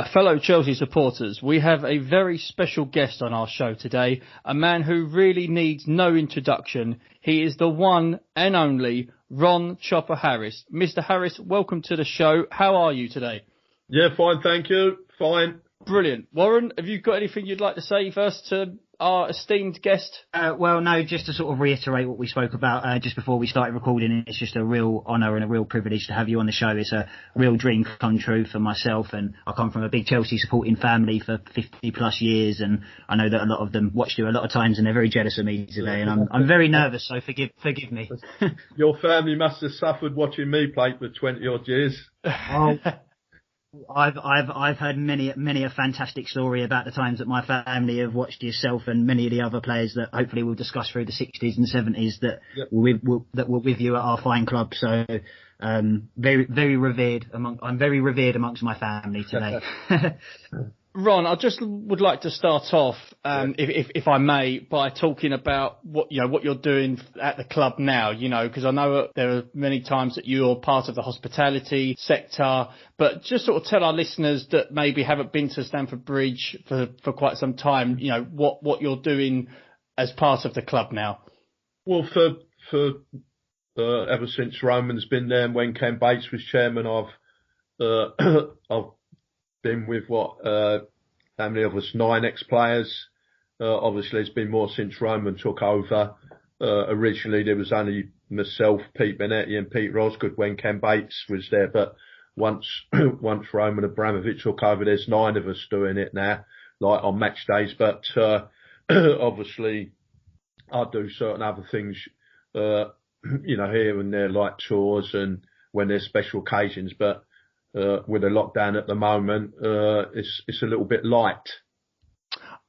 Fellow Chelsea supporters, we have a very special guest on our show today, a man who really needs no introduction. He is the one and only Ron Chopper Harris. Mr. Harris, welcome to the show. How are you today? Yeah, fine, thank you. Fine. Brilliant. Warren, have you got anything you'd like to say first to our esteemed guest? Well, no, just to sort of reiterate what we spoke about just before we started recording. It's just a real honour and a real privilege to have you on the show. It's a real dream come true for myself, and I come from a big Chelsea supporting family for 50 plus years, and I know that a lot of them watched you a lot of times and they're very jealous of me today, and I'm very nervous, so forgive me. Your family must have suffered watching me play for 20 odd years. Oh. I've heard many a fantastic story about the times that my family have watched yourself and many of the other players that hopefully we'll discuss through the 60s and 70s that were with you at our fine club. So very revered I'm very revered amongst my family today. Ron, I just would like to start off, if I may, by talking about what you're doing at the club now, because I know there are many times that you're part of the hospitality sector, but just sort of tell our listeners that maybe haven't been to Stamford Bridge for quite some time, what you're doing as part of the club now. Well, for ever since Roman's been there and when Ken Bates was chairman, I've been with how many of us? 9 ex-players. Obviously, it's been more since Roman took over. Originally, there was only myself, Pete Benetti and Pete Rosgood when Ken Bates was there. But once Roman Abramovich took over, there's 9 of us doing it now, like on match days. But obviously, I do certain other things, here and there, like tours and when there's special occasions. But with the lockdown at the moment, it's a little bit light.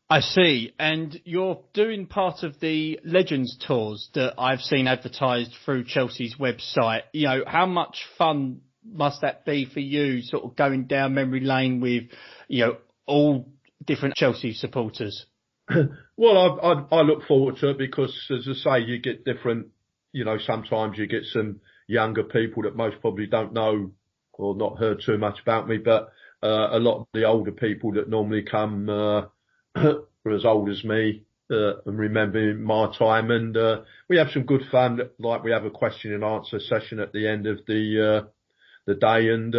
I see. And you're doing part of the Legends tours that I've seen advertised through Chelsea's website. How much fun must that be for you, sort of going down memory lane with, all different Chelsea supporters? Well, I look forward to it because, as I say, you get different, sometimes you get some younger people that most probably don't know or not heard too much about me, but a lot of the older people that normally come are as old as me and remember my time, and we have some good fun. Like we have a question and answer session at the end of the day, and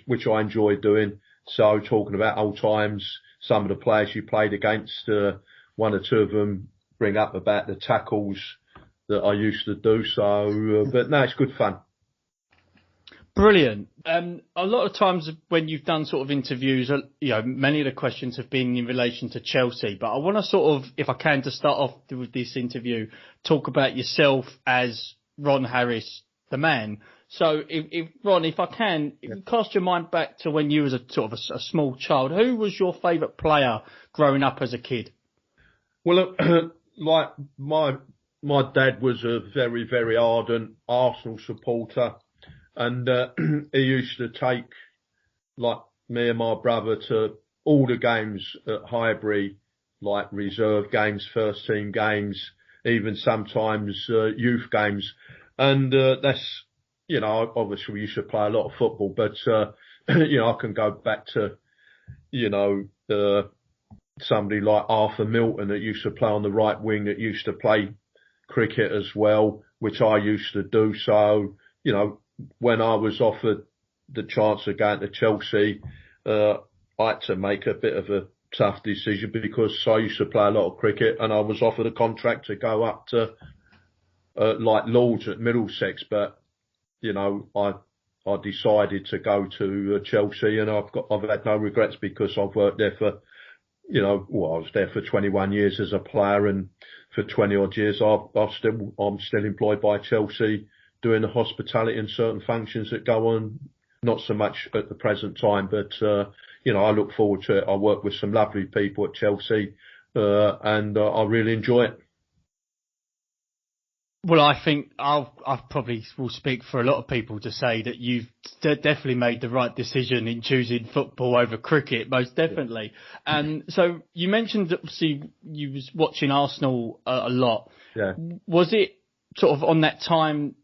which I enjoy doing. So talking about old times, some of the players you played against, 1 or 2 of them bring up about the tackles that I used to do. So, but no, it's good fun. Brilliant. A lot of times when you've done sort of interviews, many of the questions have been in relation to Chelsea, but I want to sort of, if I can, to start off with this interview, talk about yourself as Ron Harris, the man. So Ron, if I can, if you cast your mind back to when you was a sort of a small child, who was your favourite player growing up as a kid? Well, like my dad was a very, very ardent Arsenal supporter. And he used to take, like, me and my brother to all the games at Highbury, like reserve games, first team games, even sometimes youth games. And that's, obviously we used to play a lot of football, but, I can go back to, somebody like Arthur Milton that used to play on the right wing, that used to play cricket as well, which I used to do. So, when I was offered the chance of going to Chelsea, I had to make a bit of a tough decision because I used to play a lot of cricket and I was offered a contract to go up to like Lords at Middlesex, but I decided to go to Chelsea, and I've had no regrets because I've worked there for I was there for 21 years as a player, and for 20 odd years I'm still employed by Chelsea, doing the hospitality and certain functions that go on, not so much at the present time, but, I look forward to it. I work with some lovely people at Chelsea, and I really enjoy it. Well, I think I probably will speak for a lot of people to say that you've definitely made the right decision in choosing football over cricket, most definitely. And so you mentioned that obviously you was watching Arsenal a lot. Yeah. Was it sort of on that time,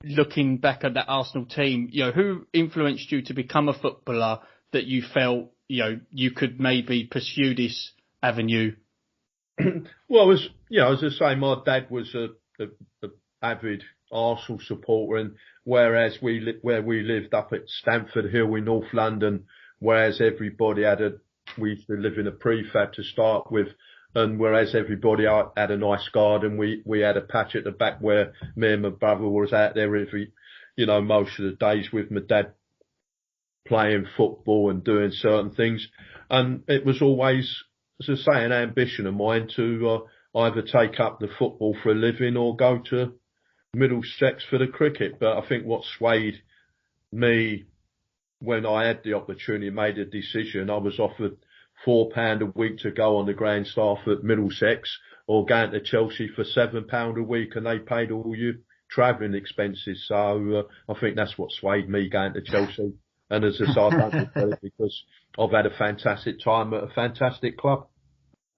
looking back at that Arsenal team, who influenced you to become a footballer, that you felt, you could maybe pursue this avenue? Well, as I say, my dad was a avid Arsenal supporter, and whereas where we lived up at Stamford Hill in North London, whereas everybody we used to live in a prefab to start with, and whereas everybody had a nice garden, we had a patch at the back where me and my brother was out there most of the days with my dad playing football and doing certain things. And it was always, as I say, an ambition of mine to either take up the football for a living or go to Middlesex for the cricket. But I think what swayed me when I had the opportunity, made a decision, I was offered £4 a week to go on the ground staff at Middlesex, or going to Chelsea for £7 a week, and they paid all your travelling expenses. So I think that's what swayed me going to Chelsea. And as I say, I don't regret it, because I've had a fantastic time at a fantastic club.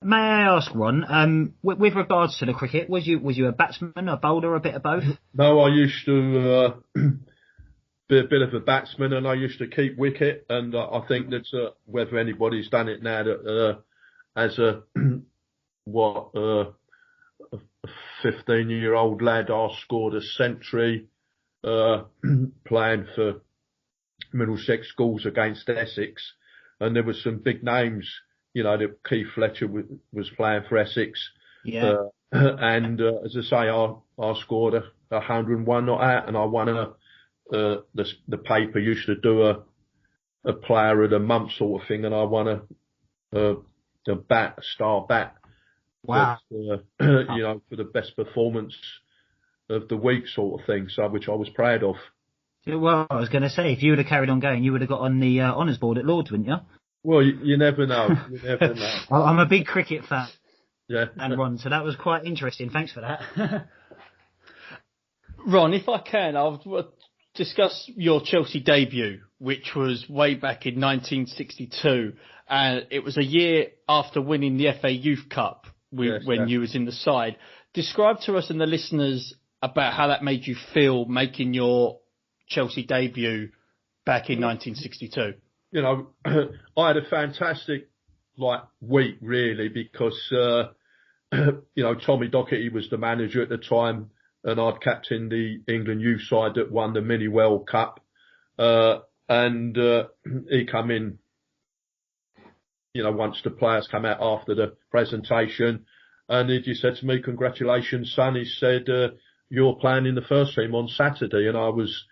May I ask, Ron, with regards to the cricket, was you a batsman, a bowler, a bit of both? No, I used to be a bit of a batsman, and I used to keep wicket. And I think that's whether anybody's done it now, that as a 15-year-old lad, I scored a century playing for Middlesex schools against Essex, and there were some big names. That Keith Fletcher was playing for Essex. Yeah. And as I say, I scored 101 not out, and I won the paper used to do a player of the month sort of thing, and I won a star bat. Wow. For the best performance of the week sort of thing, so which I was proud of. Well, I was going to say, if you would have carried on going, you would have got on the honours board at Lord's, wouldn't you? Well, you never know. You never know. I'm a big cricket fan. Yeah. And Ron, so that was quite interesting. Thanks for that. Ron, if I can, I'll discuss your Chelsea debut, which was way back in 1962. And it was a year after winning the FA Youth Cup when you was in the side. Describe to us and the listeners about how that made you feel making your Chelsea debut back in 1962. I had a fantastic week really, because Tommy Docherty was the manager at the time, and I'd captained the England youth side that won the Mini World Cup, and he come in once the players come out after the presentation, and he just said to me, "Congratulations, son." He said, "You're playing in the first team on Saturday." And I was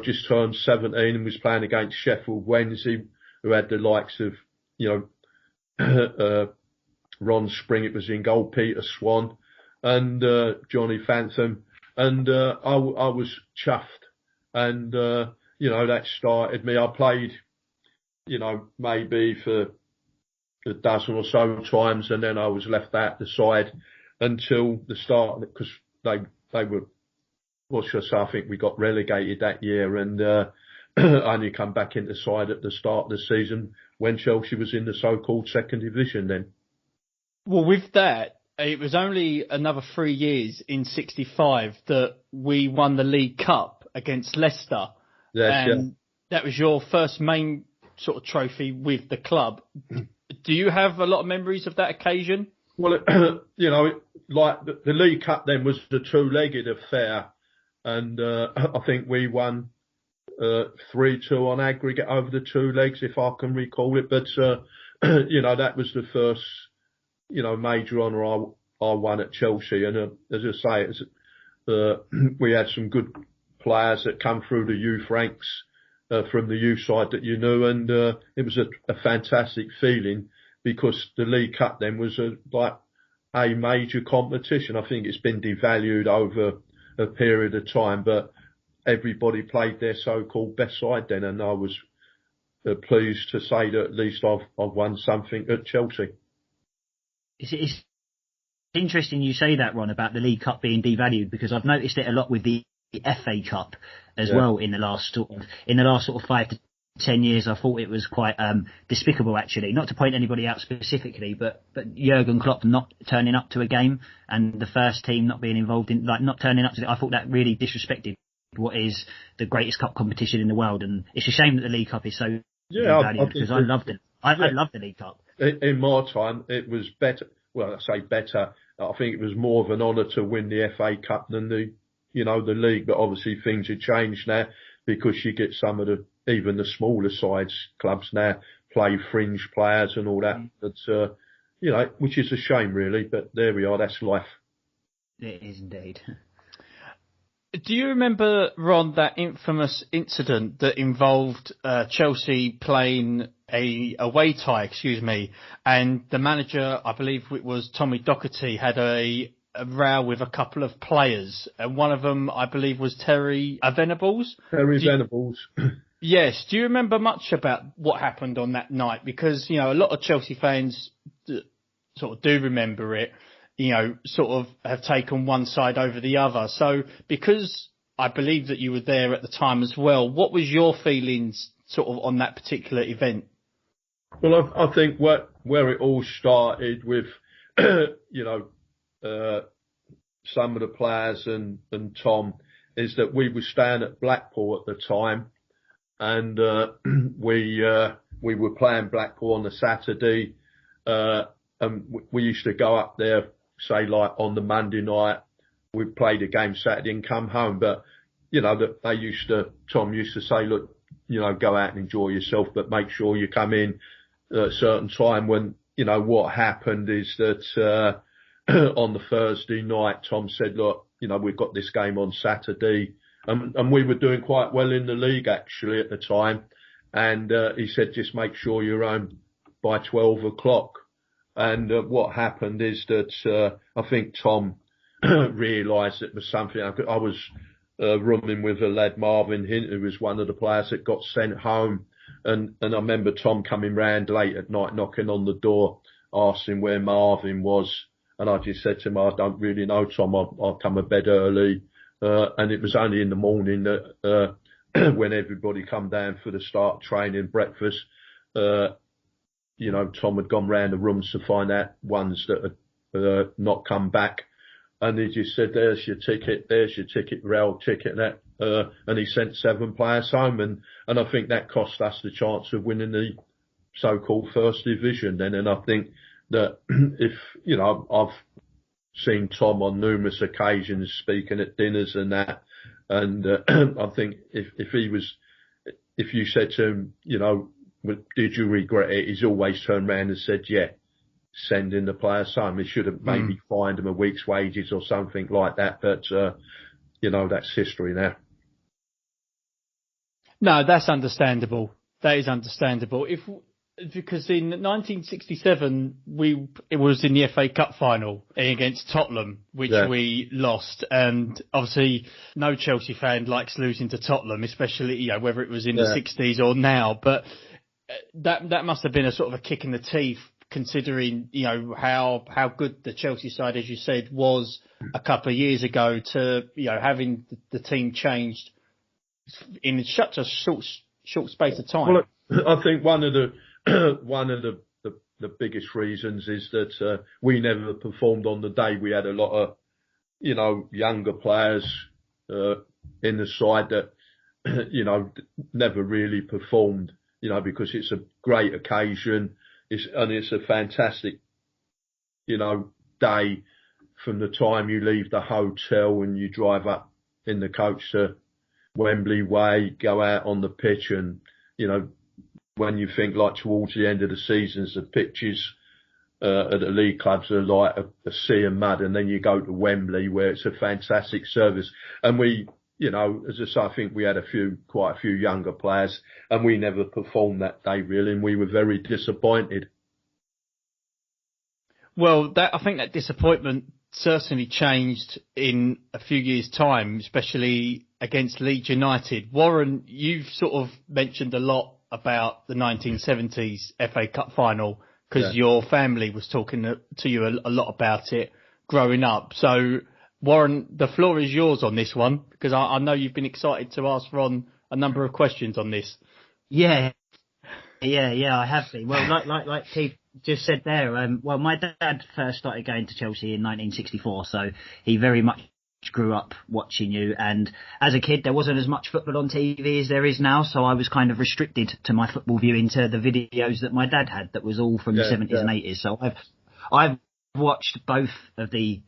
just turned 17 and was playing against Sheffield Wednesday, who had the likes of, Ron Spring, it was in goal, Peter Swan, and Johnny Phantom. And I was chuffed. And, that started me. I played, maybe for a dozen or so times, and then I was left out the side until the start, because they were, I think we got relegated that year, and only come back into side at the start of the season when Chelsea was in the so-called second division then. Well, with that, it was only another 3 years in 65 that we won the League Cup against Leicester. Yes, and that was your first main sort of trophy with the club. Do you have a lot of memories of that occasion? Well, the League Cup then was the two-legged affair. And I think we won 3-2 on aggregate over the two legs, if I can recall it. But that was the first major honour I won at Chelsea. And as I say, we had some good players that come through the youth ranks from the youth side that you knew, and it was a fantastic feeling, because the League Cup then was a major competition. I think it's been devalued over a period of time, but everybody played their so-called best side then, and I was pleased to say that at least I've won something at Chelsea. It's interesting you say that, Ron, about the League Cup being devalued, because I've noticed it a lot with the FA Cup as well in the last sort of 5 to 10 years. I thought it was quite despicable, actually. Not to point anybody out specifically, but Jurgen Klopp not turning up to a game and the first team not being involved in, not turning up to it. I thought that really disrespected what is the greatest cup competition in the world, and it's a shame that the League Cup is so Yeah, because I loved it. I loved the League Cup. In my time, it was better. Well, I say better. I think it was more of an honour to win the FA Cup than the league. But obviously things have changed now because you get some of even the smaller sides clubs now play fringe players and all that. That's which is a shame really. But there we are. That's life. It is indeed. Do you remember, Ron, that infamous incident that involved Chelsea playing a away tie, and the manager, I believe it was Tommy Docherty, had a row with a couple of players, and one of them, I believe, was Terry Venables? Venables. Yes. Do you remember much about what happened on that night? Because, a lot of Chelsea fans sort of do remember it. Sort of have taken one side over the other. So because I believe that you were there at the time as well, what was your feelings sort of on that particular event? Well, I think where it all started with, some of the players and Tom is that we were staying at Blackpool at the time, and we were playing Blackpool on the Saturday, and we used to go up there. Say like on the Monday night, we played a game Saturday and come home. But, Tom used to say, look, go out and enjoy yourself, but make sure you come in at a certain time. When, what happened is that, on the Thursday night, Tom said, look, we've got this game on Saturday. And we were doing quite well in the league actually at the time. And, he said, just make sure you're home by 12 o'clock. And what happened is that I think Tom realised it was something. I was rooming with a lad, Marvin Hint, who was one of the players that got sent home. And I remember Tom coming round late at night, knocking on the door, asking where Marvin was. And I just said to him, I don't really know, Tom. I'll come to bed early. And it was only in the morning that when everybody come down for the start training, breakfast, Tom had gone round the rooms to find out ones that had not come back. And he just said, there's your ticket, rail ticket, and he sent 7 players home. And I think that cost us the chance of winning the so-called first division then. And I think that if, I've seen Tom on numerous occasions speaking at dinners and that. And I think if you said to him, did you regret it? He's always turned around and said, yeah, send in the players home. He should have maybe fined them a week's wages or something like that. But, that's history now. No, that's understandable. That is understandable. Because in 1967, it was in the FA Cup final against Tottenham, which we lost. And obviously, no Chelsea fan likes losing to Tottenham, especially, whether it was in the 60s or now. But that must have been a sort of a kick in the teeth, considering, how good the Chelsea side, as you said, was a couple of years ago to, having the team changed in such a short space of time. Well, I think one of the biggest reasons is that we never performed on the day. We had a lot of, younger players in the side that, never really performed, because it's a great occasion. It's a fantastic, day from the time you leave the hotel and you drive up in the coach to Wembley Way, go out on the pitch, and, when you think like towards the end of the seasons, the pitches at the league clubs are like a sea of mud, and then you go to Wembley where it's a fantastic service. And we, as I say, I think we had quite a few younger players, and we never performed that day really, and we were very disappointed. Well, I think that disappointment certainly changed in a few years' time, especially against Leeds United. Warren, you've sort of mentioned a lot about the 1970s FA Cup final because your family was talking to you a lot about it growing up. So, Warren, the floor is yours on this one, because I know you've been excited to ask Ron a number of questions on this. Yeah, I have been. Well, like Keith just said there, my dad first started going to Chelsea in 1964, so he very much grew up watching you, and as a kid there wasn't as much football on TV as there is now, so I was kind of restricted to my football viewing to the videos that my dad had that was all from the 70s and 80s. So I've watched both of the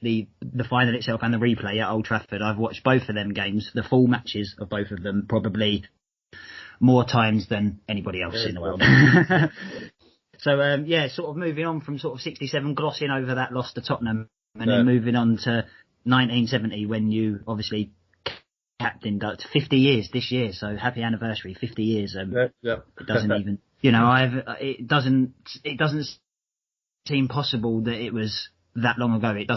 final itself and the replay at Old Trafford. I've watched both of them games, the full matches of both of them, probably more times than anybody else in the world. So sort of moving on from sort of 67, glossing over that loss to Tottenham, and then moving on to 1970 when you obviously captained 50 years this year. So happy anniversary, 50 years. It doesn't even, it doesn't seem possible that it was that long ago. It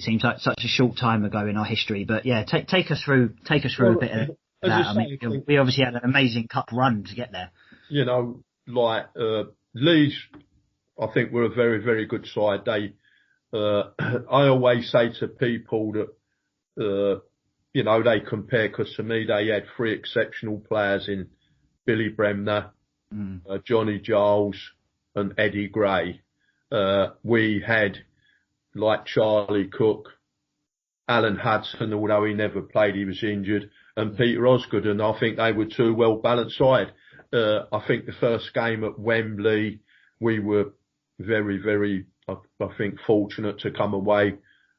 seems like such a short time ago in our history. But yeah, take us through a bit of that. I mean, we obviously had an amazing cup run to get there. Leeds, I think, were a very, very good side. I always say to people that, they compare, because to me they had three exceptional players in Billy Bremner, Johnny Giles and Eddie Gray. We had, like Charlie Cook, Alan Hudson, although he never played, he was injured, and Peter Osgood, and I think they were two well-balanced side. I think the first game at Wembley, we were very, very, I think, fortunate to come away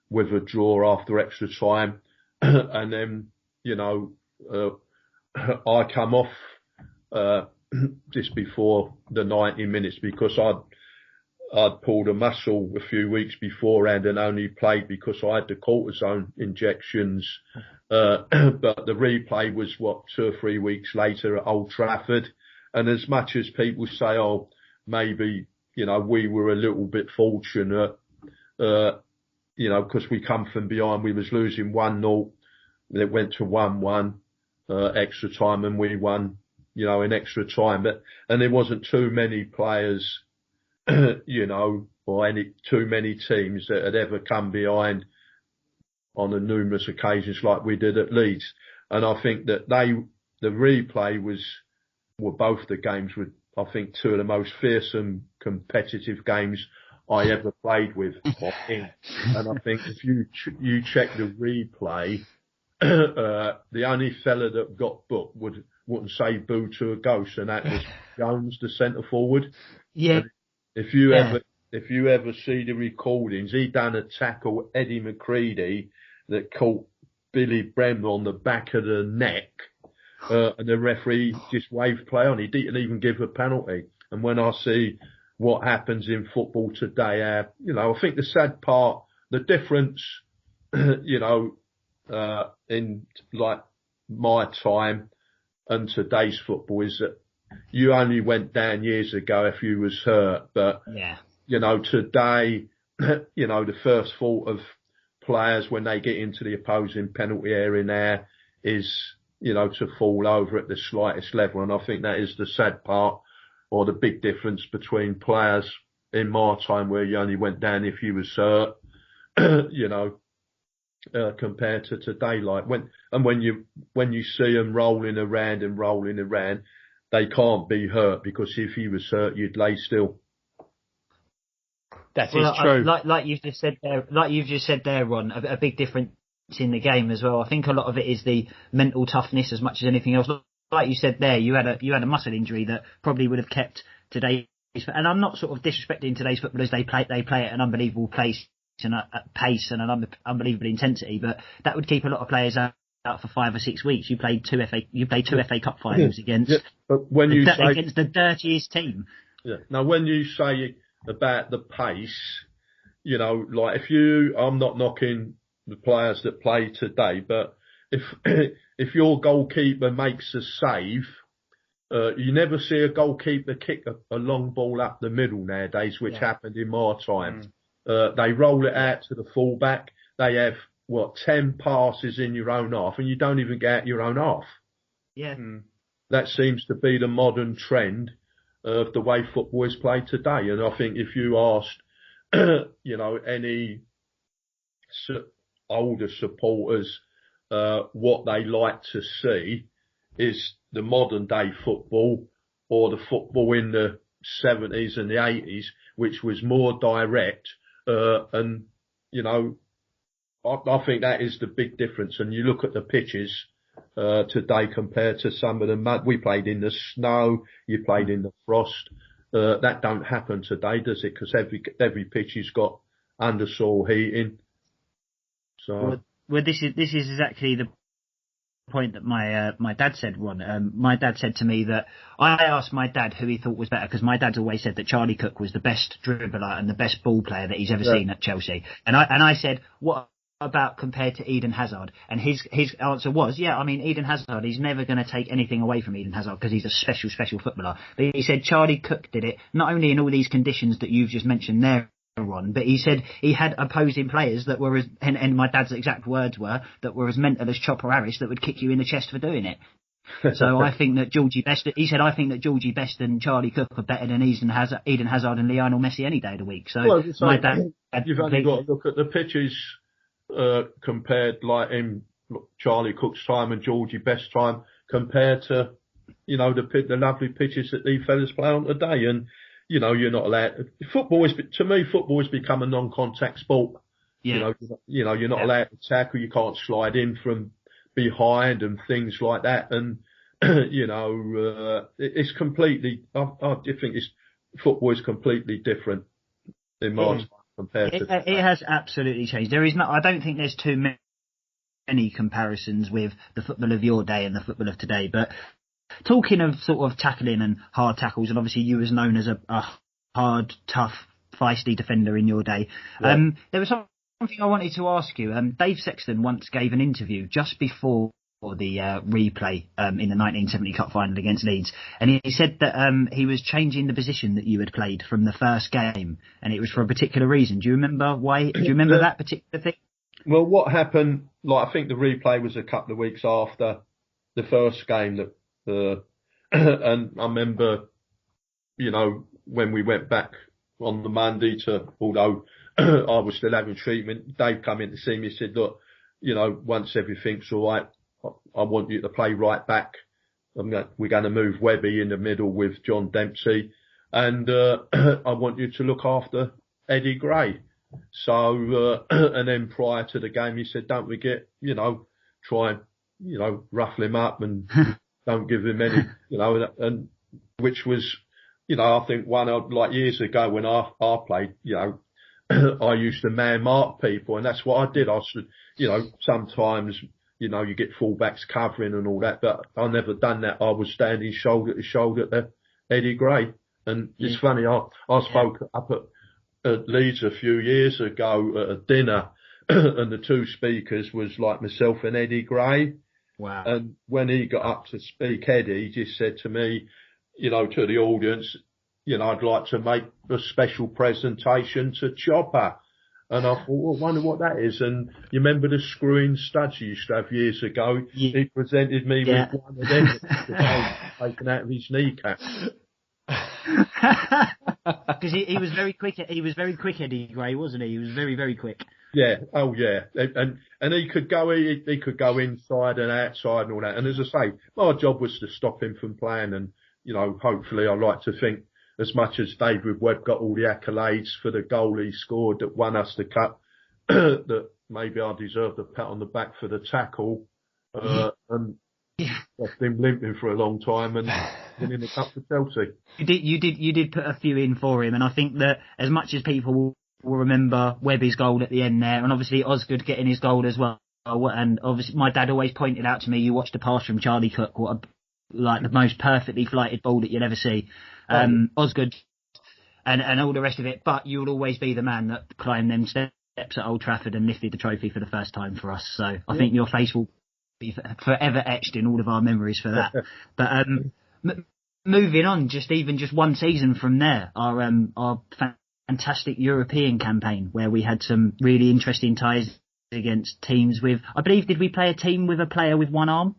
with a draw after extra time. And then, I come off just before the 90 minutes because I'd pulled a muscle a few weeks beforehand and only played because I had the cortisone injections. But the replay was 2 or 3 weeks later at Old Trafford. And as much as people say, maybe, we were a little bit fortunate, because we come from behind, we was losing 1-0. It went to 1-1, extra time, and we won, in extra time. And there wasn't too many players, or too many teams that had ever come behind on the numerous occasions like we did at Leeds. And I think that the replay were both the games with, I think, two of the most fearsome competitive games I ever played with. And I think if you check the replay, the only fella that got booked wouldn't say boo to a ghost, and that was Jones, the centre forward. Yeah. And if you ever see the recordings, he done a tackle, Eddie McCready, that caught Billy Bremner on the back of the neck. And the referee just waved play on. He didn't even give a penalty. And when I see what happens in football today, I think the sad part, the difference, in like my time and today's football is that you only went down years ago if you was hurt. But, today, the first thought of players when they get into the opposing penalty area now is, to fall over at the slightest level. And I think that is the sad part, or the big difference between players in my time where you only went down if you was hurt, compared to today. Like when you see them rolling around, they can't be hurt, because if he was hurt, you'd lay still. That is true. Like you've just said there, Ron, a big difference in the game as well. I think a lot of it is the mental toughness as much as anything else. Like you said there, you had a muscle injury that probably would have kept today's, and I'm not sort of disrespecting today's footballers. They play at an unbelievable pace and an unbelievable intensity, but that would keep a lot of players out for 5 or 6 weeks. You played two FA Cup finals against the dirtiest team. Yeah. Now, when you say about the pace, like I'm not knocking the players that play today, but if your goalkeeper makes a save, you never see a goalkeeper kick a long ball up the middle nowadays, which happened in my time. They roll it out to the fullback. They have 10 passes in your own half, and you don't even get out your own half. Yeah. That seems to be the modern trend of the way football is played today. And I think if you asked, any older supporters, what they like to see is the modern day football, or the football in the 70s and the 80s, which was more direct. And, I think that is the big difference. And you look at the pitches today compared to some of them. We played in the snow, you played in the frost. That don't happen today, does it? Because every pitch has got undersoil heating. So well, this is exactly the point that my dad said, Ron. My dad said to me that I asked my dad who he thought was better, because my dad's always said that Charlie Cook was the best dribbler and the best ball player that he's ever seen at Chelsea. And I said, what about compared to Eden Hazard? And his answer was, yeah, I mean, Eden Hazard, he's never going to take anything away from Eden Hazard because he's a special footballer. But he said Charlie Cook did it, not only in all these conditions that you've just mentioned there, Ron, but he said he had opposing players that were and my dad's exact words were, that were as mental as Chopper Harris, that would kick you in the chest for doing it. So I think that Georgie Best, he said, I think that Georgie Best and Charlie Cook are better than Eden Hazard and Lionel Messi any day of the week. So my dad, you've only got to look at the pitches compared, like in Charlie Cook's time and Georgie Best's time, compared to, you know, the lovely pitches that these fellas play on today. And you know, you're not allowed. Football has become a non-contact sport. Yeah. You know, you're not allowed to tackle. You can't slide in from behind and things like that. And you know, it's completely. I think football is completely different in my time compared to. It has absolutely changed. There is no. I don't think there's too many comparisons with the football of your day and the football of today, but. Talking of sort of tackling and hard tackles, and obviously you was known as a hard, tough, feisty defender in your day. Yeah. There was something I wanted to ask you. Dave Sexton once gave an interview just before the replay in the 1970 Cup final against Leeds, and he said that he was changing the position that you had played from the first game, and it was for a particular reason. Do you remember why? Do you remember that particular thing? Well, what happened? Like, I think the replay was a couple of weeks after the first game that. And I remember, you know, when we went back on the Monday although I was still having treatment, Dave come in to see me and said, look, you know, once everything's all right, I want you to play right back. We're going to move Webby in the middle with John Dempsey, and I want you to look after Eddie Gray. So, and then prior to the game, he said, don't forget, you know, try and, you know, ruffle him up and don't give him any, you know, and which was, you know, I think like years ago when I played, you know, I used to man mark people, and that's what I did. I should, you know, sometimes, you know, you get fullbacks covering and all that, but I never done that. I was standing shoulder to shoulder to Eddie Gray. And it's funny, I spoke up at Leeds a few years ago at a dinner, and the two speakers was like myself and Eddie Gray. Wow. And when he got up to speak, Eddie just said to me, you know, to the audience, you know, I'd like to make a special presentation to Chopper. And I thought, well, I wonder what that is. And you remember the screwing studs you used to have years ago? Yeah. He presented me with one of them taken out of his kneecap. Because he was very quick. He was very quick, Eddie Gray, wasn't he? He was very, very quick. Yeah. Oh, yeah. And he could go inside and outside and all that. And as I say, my job was to stop him from playing. And, you know, hopefully I like to think as much as David Webb got all the accolades for the goal he scored that won us the cup, that maybe I deserved a pat on the back for the tackle. And I've been limping for a long time and winning the cup for Chelsea. You did put a few in for him, and I think that as much as people will remember Webby's goal at the end there, and obviously Osgood getting his goal as well, and obviously my dad always pointed out to me, you watched a pass from Charlie Cook, like the most perfectly flighted ball that you'll ever see. Osgood and all the rest of it, but you will always be the man that climbed them steps at Old Trafford and lifted the trophy for the first time for us. So I think your face will be forever etched in all of our memories for that. But moving on, just one season from there, our fantastic European campaign where we had some really interesting ties against teams with, I believe, did we play a team with a player with one arm?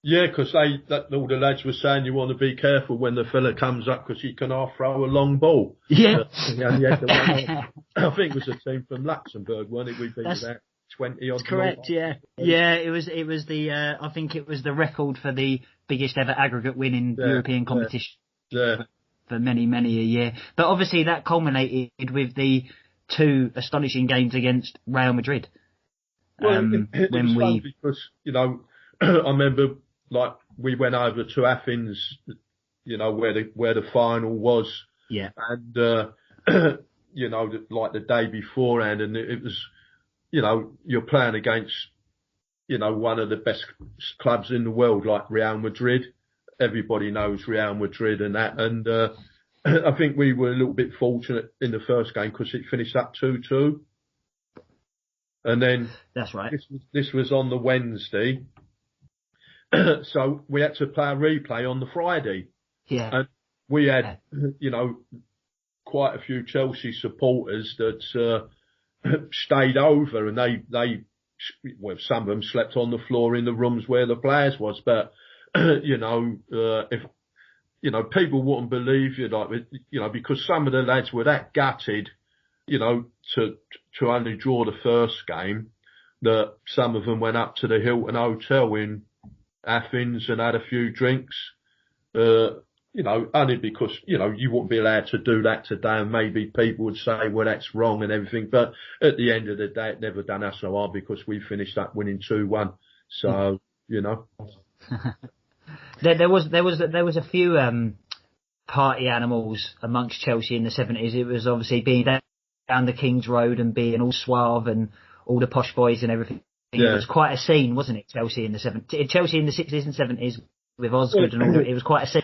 Yeah, because all the lads were saying you want to be careful when the fella comes up because he can half throw a long ball. Yeah. I think it was a team from Luxembourg, wasn't it? We beat about 20 odd. That's correct, yeah. Yeah, it was the, I think it was the record for the biggest ever aggregate win in European competition for many, many a year. But obviously that culminated with the two astonishing games against Real Madrid. Well, it was fun because, I remember like we went over to Athens, where the final was. Yeah. And, like the day beforehand, and it was, you're playing against, one of the best clubs in the world, like Real Madrid. Everybody knows Real Madrid and that. And, I think we were a little bit fortunate in the first game because it finished up 2-2. And then that's right. This was on the Wednesday. So we had to play a replay on the Friday. Yeah. And we had, quite a few Chelsea supporters that stayed over, and they some of them slept on the floor in the rooms where the players was. But if people wouldn't believe you, like because some of the lads were that gutted, to only draw the first game, that some of them went up to the Hilton Hotel in Athens and had a few drinks. Only because, you wouldn't be allowed to do that today, and maybe people would say, well, that's wrong and everything. But at the end of the day, it never done us no harm because we finished up winning 2-1. So, There was a few party animals amongst Chelsea in the 70s. It was obviously being down the King's Road and being all suave and all the posh boys and everything. Yeah. It was quite a scene, wasn't it? Chelsea in the 60s and 70s with Osgood and all that. It was quite a scene.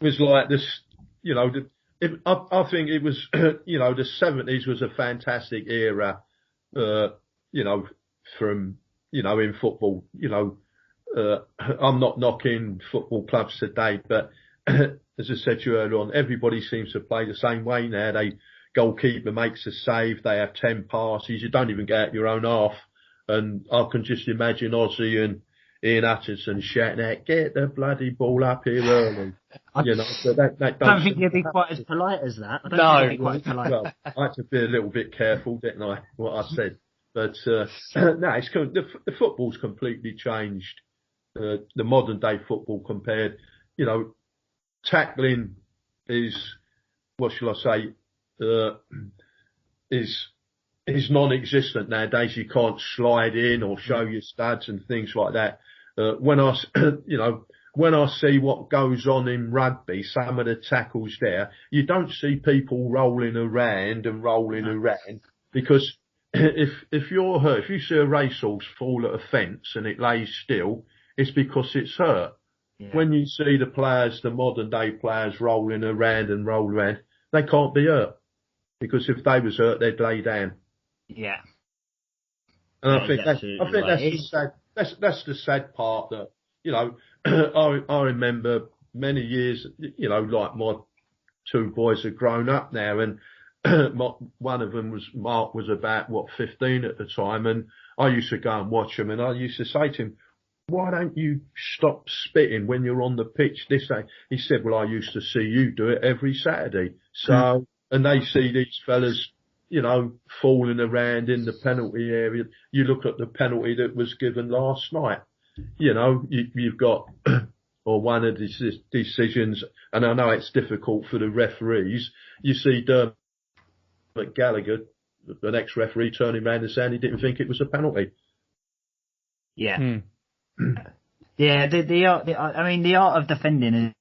It was like this, I think it was, the 70s was a fantastic era, from, in football. I'm not knocking football clubs today, but as I said to you earlier on, everybody seems to play the same way now. Goalkeeper makes a save, they have 10 passes, you don't even get out your own half. And I can just imagine Ozzy and Ian Hutchinson shouting out, get the bloody ball up here early. So that I don't think you'd be quite as polite as that. I don't think you'd be quite polite. Well, I had to be a little bit careful, didn't I, what I said. But, no, the football's completely changed. The modern day football compared, tackling is, what shall I say, is non-existent nowadays. You can't slide in or show your studs and things like that. When I see what goes on in rugby, some of the tackles there, you don't see people rolling around because if you're hurt, if you see a racehorse fall at a fence and it lays still, it's because it's hurt. Yeah. When you see the modern day players rolling around, they can't be hurt because if they was hurt, they'd lay down. Yeah. And I think that's the sad part that, I remember many years, like my two boys have grown up now, and one of them Mark was about 15 at the time, and I used to go and watch him, and I used to say to him, why don't you stop spitting when you're on the pitch this day? He said, well, I used to see you do it every Saturday. So, and they see these fellas, falling around in the penalty area. You look at the penalty that was given last night. You've got, or one of these decisions, and I know it's difficult for the referees. You see Dermot Gallagher, the next referee, turning around and saying he didn't think it was a penalty. Yeah. Yeah, the art of defending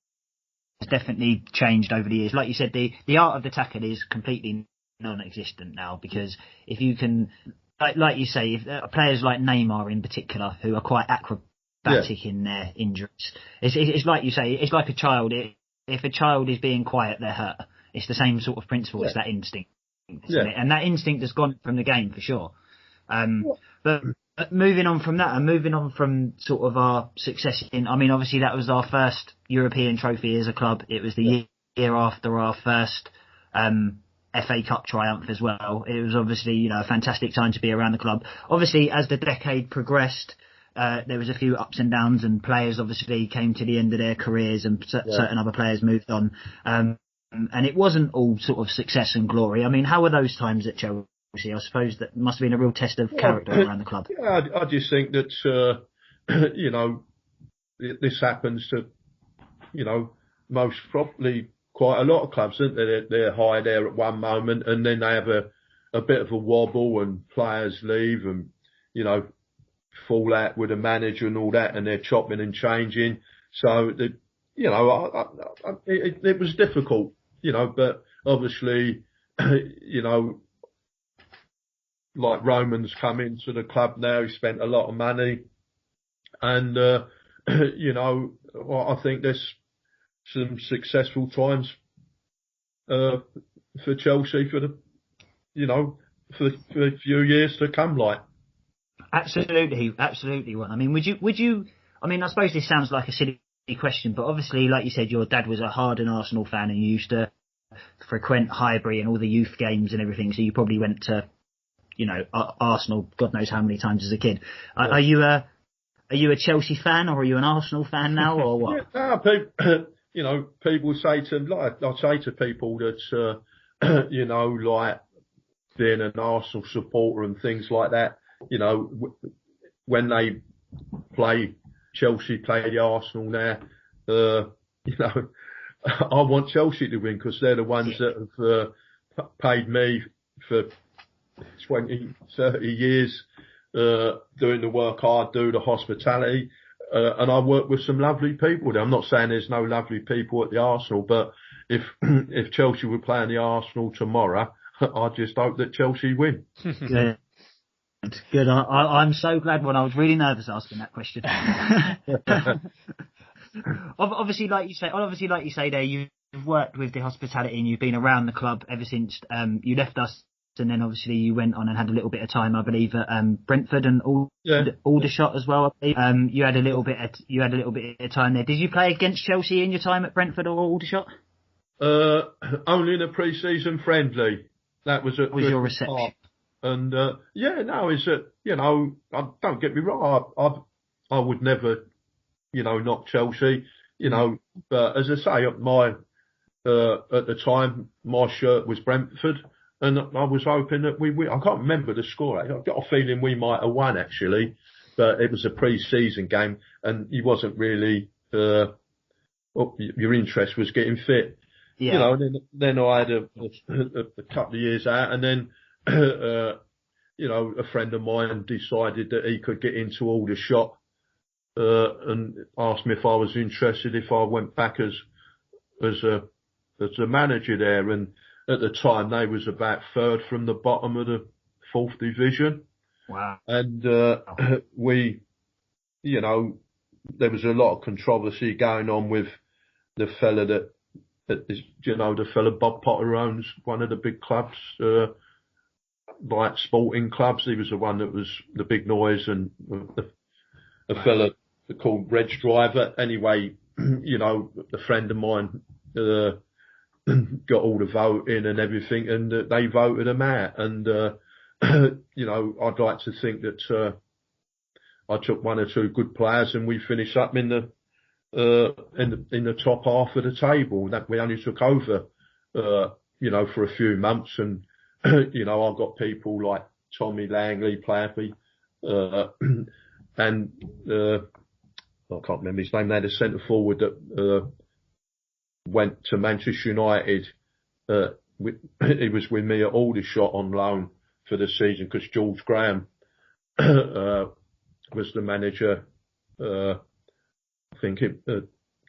has definitely changed over the years. Like you said, the art of the tackle is completely non-existent now, because if you can, like you say, if players like Neymar in particular, who are quite acrobatic in their injuries, it's like you say, it's like a child. If a child is being quiet, they're hurt. It's the same sort of principle. Yeah. It's that instinct, isn't it? And that instinct has gone from the game for sure. But moving on from that, and moving on from sort of our success obviously that was our first European trophy as a club. It was the year after our first FA Cup triumph as well. It was obviously, a fantastic time to be around the club. Obviously, as the decade progressed, there was a few ups and downs, and players obviously came to the end of their careers, and certain other players moved on. And it wasn't all sort of success and glory. I mean, how were those times at Chelsea? I suppose that must have been a real test of character around the club. Yeah, I just think that, this happens to, most probably quite a lot of clubs, isn't they? They're high there at one moment, and then they have a bit of a wobble, and players leave, and, fallout with the manager and all that, and they're chopping and changing. So it was difficult, but obviously, like Roman's come into the club now, he spent a lot of money, and I think there's some successful times for Chelsea for for a few years to come, like. Absolutely. Ron. I mean, would you? I mean, I suppose this sounds like a silly question, but obviously, like you said, your dad was a hardened Arsenal fan and you used to frequent Highbury and all the youth games and everything. So you probably went to, Arsenal, God knows how many times as a kid. Yeah. Are you a Chelsea fan or are you an Arsenal fan now or what? Yeah, people say to, like, I say to people that, like being an Arsenal supporter and things like that, when they play Chelsea, play the Arsenal now, I want Chelsea to win because they're the ones that have paid me for 20, 30 years doing the work I do, the hospitality, and I work with some lovely people there. I'm not saying there's no lovely people at the Arsenal, but if Chelsea were playing the Arsenal tomorrow, I just hope that Chelsea win. Good. I'm so glad when I was really nervous asking that question. Obviously, like you say there, you've worked with the hospitality and you've been around the club ever since you left us, and then obviously you went on and had a little bit of time, I believe, at Brentford and Aldershot as well. I believe. You had a little bit of time there. Did you play against Chelsea in your time at Brentford or Aldershot? Only in a pre-season friendly. That was at your reception. Park. And it's don't get me wrong, I would never, knock Chelsea, but as I say, at the time my shirt was Brentford, and I was hoping that I can't remember the score. I got a feeling we might have won actually, but it was a pre-season game, and he wasn't really. Your interest was getting fit. Yeah. And then I had a couple of years out, and then. A friend of mine decided that he could get into Aldershot, and asked me if I was interested if I went back as a manager there. And at the time they was about third from the bottom of the fourth division. Wow. And, we, there was a lot of controversy going on with the fella that is, the fella Bob Potter owns one of the big clubs, like sporting clubs. He was the one that was the big noise, and a fella called Reg Driver. Anyway, a friend of mine got all the voting and everything, and they voted him out. And I'd like to think that I took one or two good players, and we finished up in the top half of the table. That we only took over, for a few months, and I've got people like Tommy Langley playing for me, and I can't remember his name now, the centre forward that went to Manchester United. He was with me at Aldershot on loan for the season because George Graham was the manager. I think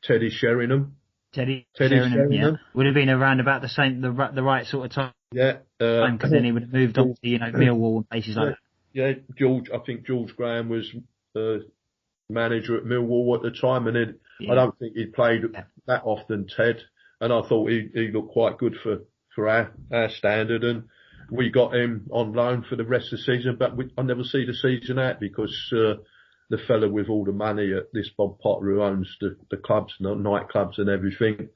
Teddy Sheringham. Teddy Sheringham, yeah. Would have been around about the right sort of time. Yeah, because then he would have moved on to Millwall and places like that. Yeah, I think George Graham was manager at Millwall at the time, and I don't think he'd played that often, Ted. And I thought he looked quite good for our standard, and we got him on loan for the rest of the season. But I never see the season out because the fella with all the money at this Bob Potter who owns the clubs, the nightclubs and everything.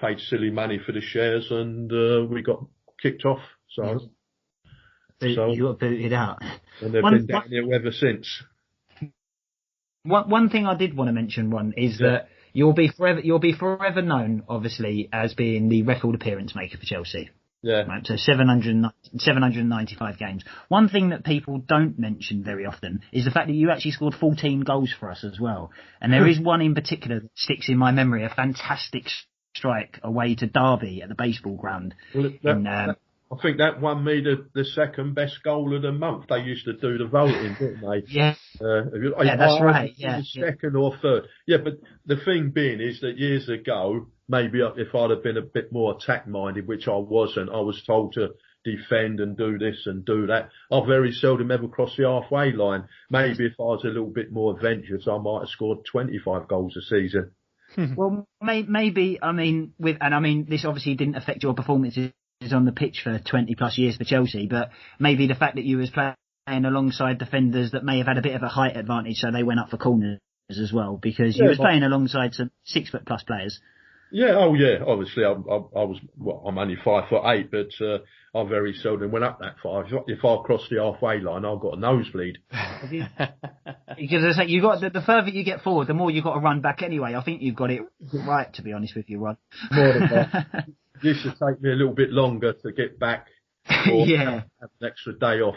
Paid silly money for the shares, and we got kicked off. So you got booted out, and they've been down here ever since. One thing I did want to mention, Ron, is that you'll be forever known, obviously, as being the record appearance maker for Chelsea. Yeah. Right, so 795 games. One thing that people don't mention very often is the fact that you actually scored 14 goals for us as well. And there is one in particular that sticks in my memory, a fantastic strike away to Derby at the baseball ground. Well, I think that won me the second best goal of the month. They used to do the voting, didn't they? Yeah. That's right. Yeah. Second or third. Yeah, but the thing being is that years ago, maybe if I'd have been a bit more attack minded, which I wasn't, I was told to defend and do this and do that. I very seldom ever crossed the halfway line. Maybe if I was a little bit more adventurous, I might have scored 25 goals a season. Well, maybe, this obviously didn't affect your performances on the pitch for 20 plus years for Chelsea, but maybe the fact that you was playing alongside defenders that may have had a bit of a height advantage, so they went up for corners as well, because you was playing alongside some 6 foot plus players. Yeah, oh yeah, obviously I was, I'm only 5'8", but I very seldom went up that far. If I crossed the halfway line, I've got a nosebleed. Because I say, you got the further you get forward, the more you've got to run back anyway. I think you've got it right, to be honest with you, Ron. More than that. It used to take me a little bit longer to get back, or have an extra day off.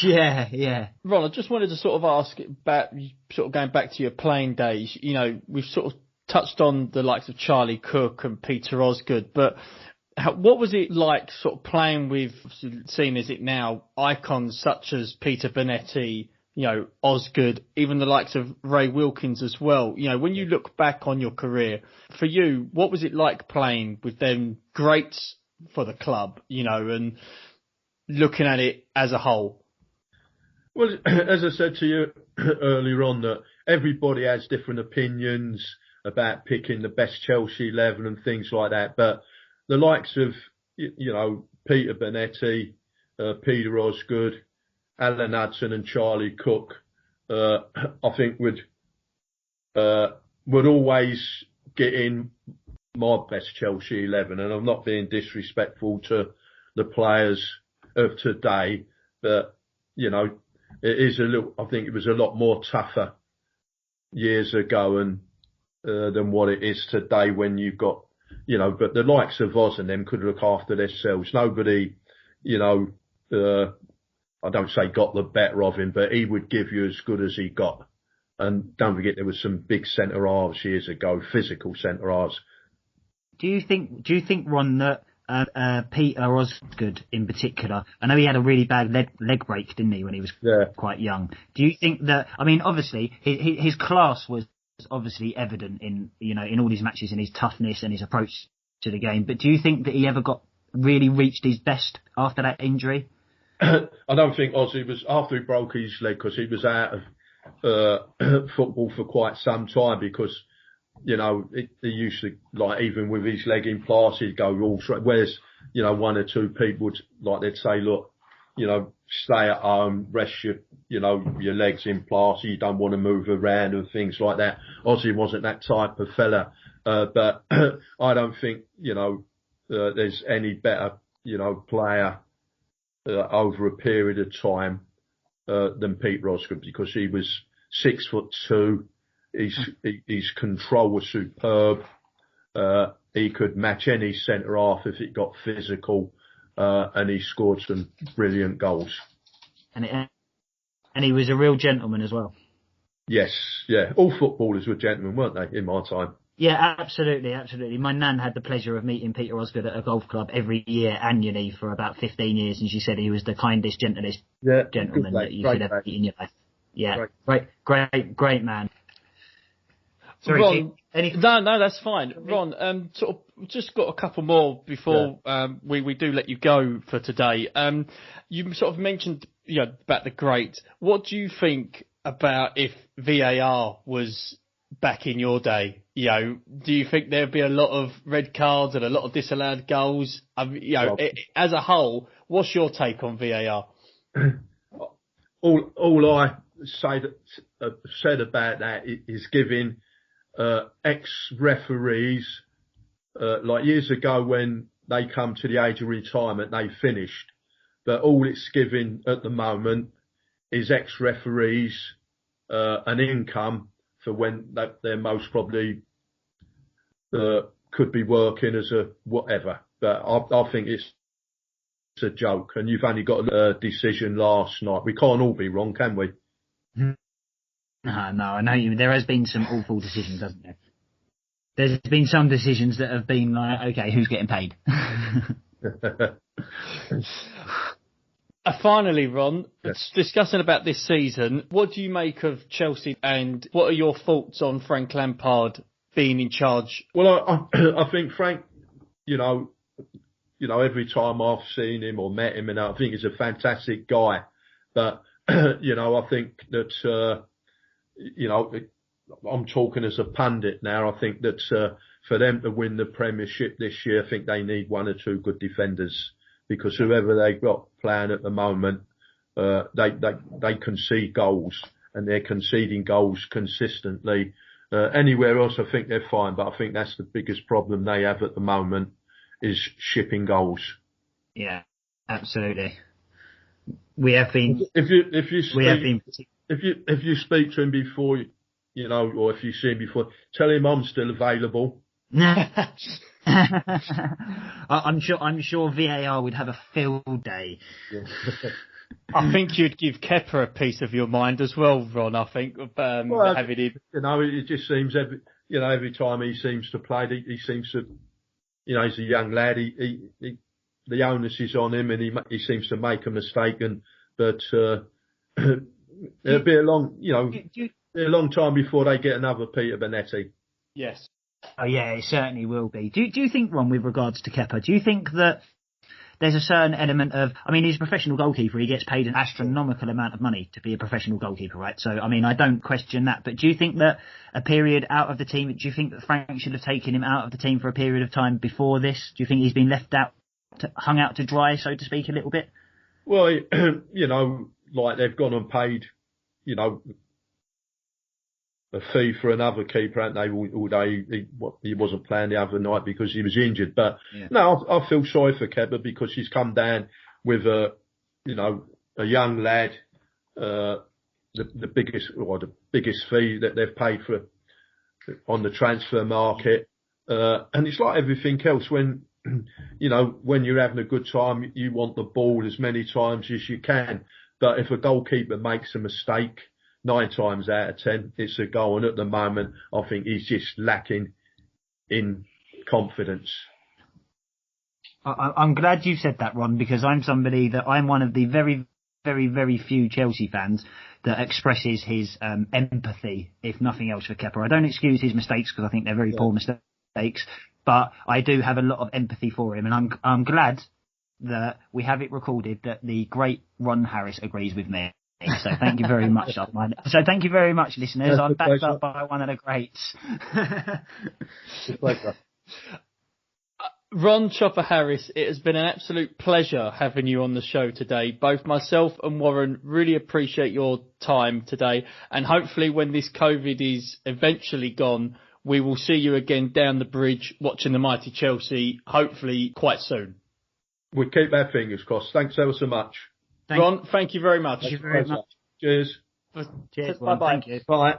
Yeah. Ron, I just wanted to sort of ask about, sort of going back to your playing days. You know, we've sort of touched on the likes of Charlie Cook and Peter Osgood, but what was it like sort of playing with, seen as it now, icons such as Peter Bonetti, you know, Osgood, even the likes of Ray Wilkins as well? You know, when you look back on your career, for you, what was it like playing with them greats for the club, you know, and looking at it as a whole? Well, as I said to you earlier on, that everybody has different opinions about picking the best Chelsea 11 and things like that. But the likes of, you know, Peter Bonetti, Peter Osgood, Alan Hudson and Charlie Cook, I think would always get in my best Chelsea 11. And I'm not being disrespectful to the players of today, but, you know, it is I think it was a lot more tougher years ago and than what it is today, when you've got, you know, but the likes of Oz and them could look after themselves. Nobody, you know, I don't say got the better of him, but he would give you as good as he got. And don't forget, there was some big centre halves years ago, physical centre halves. Do you think, Ron, that Peter Osgood in particular, I know he had a really bad leg break, didn't he, when he was quite young? Do you think that, I mean, obviously his class was obviously evident in, you know, in all his matches and his toughness and his approach to the game, but do you think that he ever really reached his best after that injury? I don't think Ozzy was, after he broke his leg, because he was out of football for quite some time, because, you know, he used to, like, even with his leg in plaster, he'd go all straight. Whereas, you know, one or two people would, like, they'd say, look, you know, stay at home, rest your legs in plaster, you don't want to move around and things like that. Ozzy wasn't that type of fella. But I don't think, you know, there's any better, you know, player over a period of time than Peter Osgood, because he was 6'2". His control was superb. He could match any centre half if it got physical, and he scored some brilliant goals. And he was a real gentleman as well. Yes, yeah. All footballers were gentlemen, weren't they, in my time? Yeah, absolutely. My nan had the pleasure of meeting Peter Osgood at a golf club every year annually for about 15 years, and she said he was the kindest, gentlest gentleman that you could ever meet in your life. Yeah, great man. Sorry, Ron, no, that's fine. Ron, sort of just got a couple more before we do let you go for today. You sort of mentioned, you know, about the great. What do you think about if VAR was back in your day? You know, do you think there'd be a lot of red cards and a lot of disallowed goals? You know, as a whole, what's your take on VAR? All I said about that is giving ex-referees, like years ago when they come to the age of retirement, they finished. But all it's giving at the moment is ex-referees an income for when they're most probably could be working as a whatever. But I think it's a joke, and you've only got a decision last night. We can't all be wrong, can we? No, I know you. There has been some awful decisions, hasn't there? There's been some decisions that have been like, okay, who's getting paid? Finally, Ron, discussing about this season, what do you make of Chelsea and what are your thoughts on Frank Lampard being in charge? Well, I think Frank, you know, every time I've seen him or met him, and I think he's a fantastic guy. But, I think that, I'm talking as a pundit now. I think that for them to win the Premiership this year, I think they need one or two good defenders, because whoever they've got playing at the moment, they concede goals, and they're conceding goals consistently. Anywhere else, I think they're fine, but I think that's the biggest problem they have at the moment is shipping goals. Yeah, absolutely. We have been. If you speak to him before, or if you see him before, tell him I'm still available. I'm sure VAR would have a field day. Yeah. I think you'd give Kepa a piece of your mind as well, Ron. I think having him. It just seems every time he seems to play, he seems to, he's a young lad. The onus is on him, and he seems to make a mistake. But it'll be a long time before they get another Peter Bonetti. Yes. Oh yeah, it certainly will be. Do you think, Ron, with regards to Kepa, do you think that there's a certain element of, he's a professional goalkeeper, he gets paid an astronomical amount of money to be a professional goalkeeper, right? So, I don't question that, but do you think that a period out of the team, do you think that Frank should have taken him out of the team for a period of time before this? Do you think he's been left out, hung out to dry, so to speak, a little bit? Well, like they've gone and paid, a fee for another keeper, haven't they? Although he wasn't playing the other night because he was injured. But no, I feel sorry for Kepa because he's come down with a young lad, the biggest fee that they've paid for on the transfer market. And it's like everything else when you're having a good time, you want the ball as many times as you can. But if a goalkeeper makes a mistake, 9 times out of 10, it's a goal. And at the moment, I think he's just lacking in confidence. I'm glad you said that, Ron, because I'm one of the very, very, very few Chelsea fans that expresses his empathy, if nothing else, for Kepa. I don't excuse his mistakes because I think they're very poor mistakes, but I do have a lot of empathy for him, and I'm glad that we have it recorded that the great Ron Harris agrees with me. So thank you very much. So thank you very much, listeners. I'm backed up by one of the greats. Ron Chopper Harris, it has been an absolute pleasure having you on the show today. Both myself and Warren really appreciate your time today, and hopefully when this COVID is eventually gone, we will see you again down the bridge watching the mighty Chelsea, hopefully quite soon. We'll keep our fingers crossed. Thanks ever so much. Ron, thank you very much. Thank you very much. Cheers. Cheers. Bye-bye. Thank you. Bye.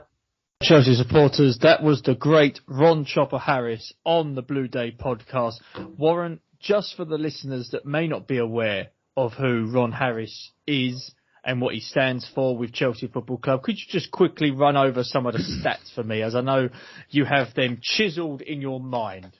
Chelsea supporters, that was the great Ron Chopper Harris on the Blue Day podcast. Warren, just for the listeners that may not be aware of who Ron Harris is and what he stands for with Chelsea Football Club, could you just quickly run over some of the stats for me, as I know you have them chiselled in your mind?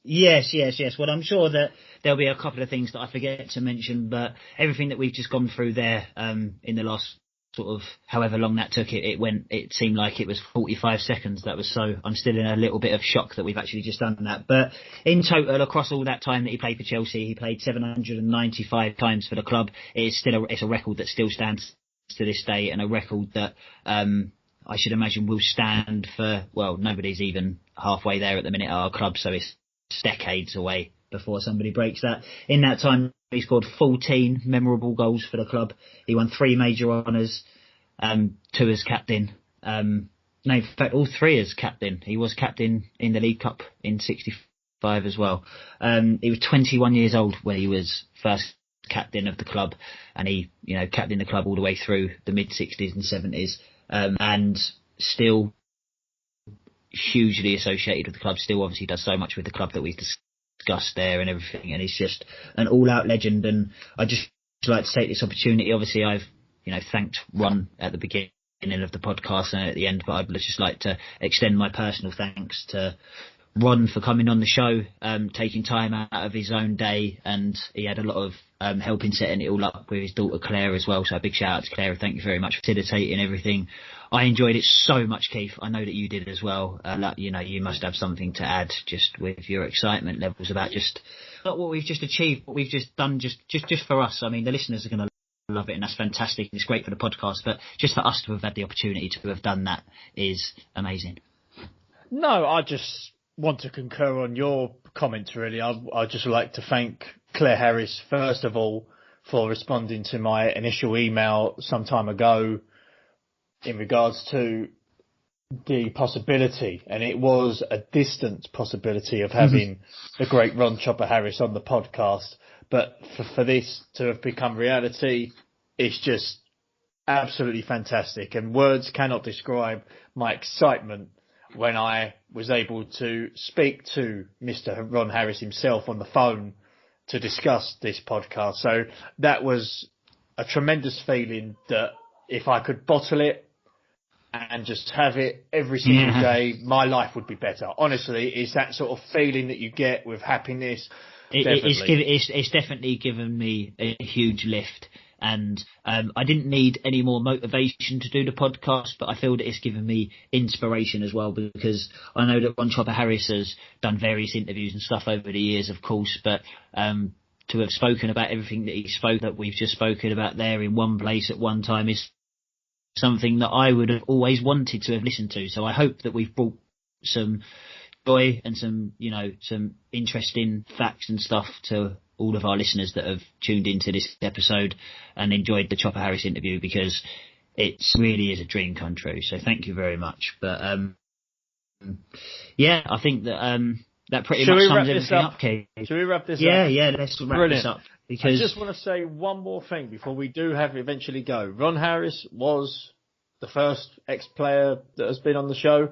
Yes. Well, I'm sure that there'll be a couple of things that I forget to mention, but everything that we've just gone through there in the last sort of however long that took, it seemed like it was 45 seconds. I'm still in a little bit of shock that we've actually just done that. But in total, across all that time that he played for Chelsea, he played 795 times for the club. It's a record that still stands to this day, and a record that I should imagine will stand for, well, nobody's even halfway there at the minute at our club, so it's decades away before somebody breaks that. In that time, he scored 14 memorable goals for the club. He won 3 major honours, 2 as captain. In fact, all 3 as captain. He was captain in the League Cup in '65 as well. He was 21 years old when he was first captain of the club, and he, captained the club all the way through the mid-60s and 70s. And still hugely associated with the club, still obviously does so much with the club that we've discussed there and everything, and he's just an all-out legend. And I'd just like to take this opportunity, obviously I've thanked Ron at the beginning of the podcast and at the end, but I'd just like to extend my personal thanks to Ron for coming on the show, taking time out of his own day, and he had a lot of help in setting it all up with his daughter Claire as well. So a big shout out to Claire. Thank you very much for facilitating everything. I enjoyed it so much, Keith. I know that you did as well. You must have something to add just with your excitement levels about just not what we've just achieved, what we've just done just for us. I mean, the listeners are going to love it, and that's fantastic. It's great for the podcast, but just for us to have had the opportunity to have done that is amazing. No, I just want to concur on your comments, really. I'd just like to thank Claire Harris, first of all, for responding to my initial email some time ago in regards to the possibility, and it was a distant possibility, of having the great Ron Chopper Harris on the podcast. But for this to have become reality, it's just absolutely fantastic. And words cannot describe my excitement when I was able to speak to Mr. Ron Harris himself on the phone to discuss this podcast. So that was a tremendous feeling that if I could bottle it and just have it every single day, my life would be better. Honestly, it's that sort of feeling that you get with happiness. It's definitely given me a huge lift. And I didn't need any more motivation to do the podcast, but I feel that it's given me inspiration as well, because I know that Ron Chopper Harris has done various interviews and stuff over the years, of course, but to have spoken about everything that we've just spoken about there in one place at one time is something that I would have always wanted to have listened to. So I hope that we've brought some joy and some interesting facts and stuff to all of our listeners that have tuned into this episode and enjoyed the Chopper Harris interview, because it really is a dream come true. So thank you very much. But yeah, I think that that pretty much sums everything up, Keith. Should we wrap this up? Yeah, let's wrap this up. Because I just want to say one more thing before we do have eventually go. Ron Harris was the first ex-player that has been on the show,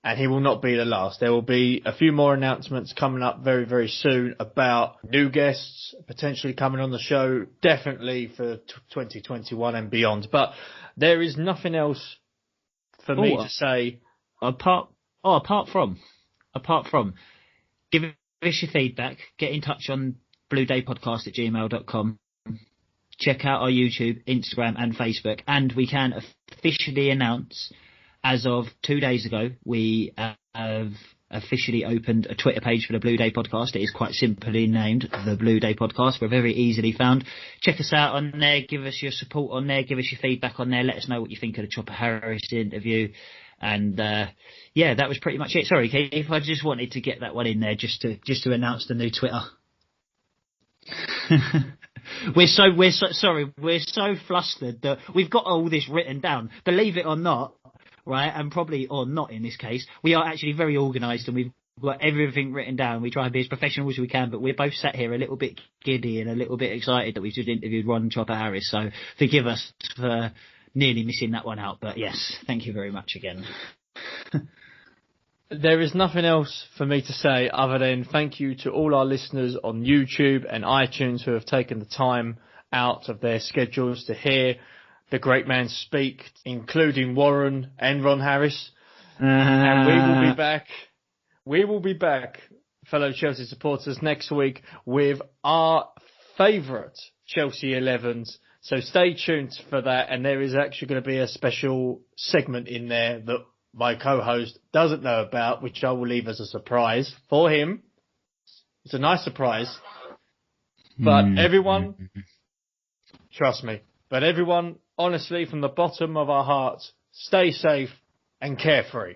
and he will not be the last. There will be a few more announcements coming up very, very soon about new guests potentially coming on the show, definitely for 2021 and beyond. But there is nothing else for me to say. Apart from, give us your feedback, get in touch on bluedaypodcast@gmail.com. Check out our YouTube, Instagram and Facebook, and we can officially announce, as of 2 days ago, we have officially opened a Twitter page for the Blue Day Podcast. It is quite simply named the Blue Day Podcast. We're very easily found. Check us out on there. Give us your support on there. Give us your feedback on there. Let us know what you think of the Chopper Harris interview. And yeah, that was pretty much it. Sorry, Keith, I just wanted to get that one in there just to announce the new Twitter. We're so flustered that we've got all this written down. Believe it or not. Right, and probably, or not in this case, we are actually very organised and we've got everything written down. We try and be as professional as we can, but we're both sat here a little bit giddy and a little bit excited that we've just interviewed Ron Chopper Harris. So forgive us for nearly missing that one out. But yes, thank you very much again. There is nothing else for me to say other than thank you to all our listeners on YouTube and iTunes who have taken the time out of their schedules to hear the great man speak, including Warren and Ron Harris. And we will be back, fellow Chelsea supporters, next week with our favourite Chelsea 11s. So stay tuned for that. And there is actually going to be a special segment in there that my co-host doesn't know about, which I will leave as a surprise for him. It's a nice surprise. But everyone, trust me, honestly, from the bottom of our hearts, stay safe and carefree.